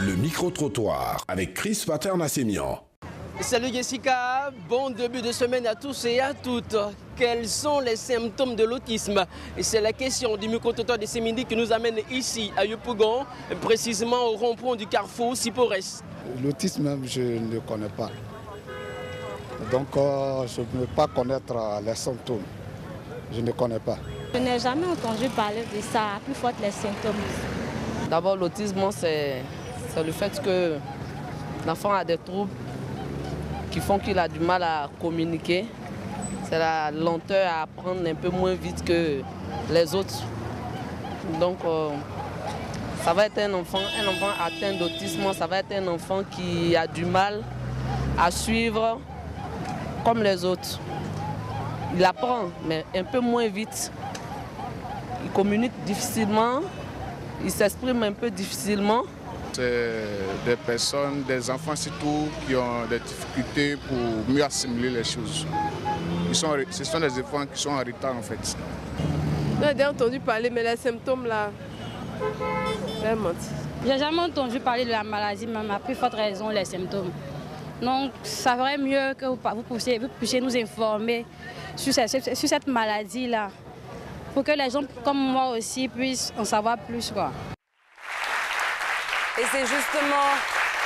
Le micro-trottoir avec Chris Paternassemian. Salut Jessica, bon début de semaine à tous et à toutes. Quels sont les symptômes de l'autisme? C'est la question du micro-trottoir de ce midi qui nous amène ici à Yopougon, précisément au rond-point du carrefour Sipores. L'autisme, je ne le connais pas. Donc je ne peux pas connaître les symptômes. Je ne connais pas. Je n'ai jamais entendu parler de ça, à plus forte les symptômes. D'abord, l'autisme, c'est le fait que l'enfant a des troubles qui font qu'il a du mal à communiquer. C'est la lenteur à apprendre un peu moins vite que les autres. Donc, ça va être un enfant atteint d'autisme, ça va être un enfant qui a du mal à suivre comme les autres. Il apprend, mais un peu moins vite. Il communique difficilement, il s'exprime un peu difficilement. C'est des personnes, des enfants surtout, qui ont des difficultés pour mieux assimiler les choses. Ce sont des enfants qui sont en retard en fait. J'ai déjà entendu parler, mais les symptômes là, vraiment. J'ai jamais entendu parler de la maladie, mais à plus forte raison les symptômes. Donc ça serait mieux que vous puissiez nous informer sur cette maladie-là, pour que les gens comme moi aussi puissent en savoir plus, quoi. Et c'est justement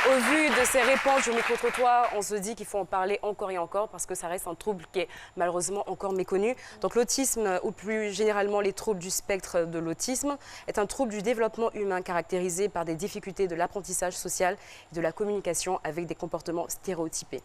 au vu de ces réponses au micro-trottoir, on se dit qu'il faut en parler encore et encore parce que ça reste un trouble qui est malheureusement encore méconnu. Donc l'autisme, ou plus généralement les troubles du spectre de l'autisme, est un trouble du développement humain caractérisé par des difficultés de l'apprentissage social et de la communication avec des comportements stéréotypés.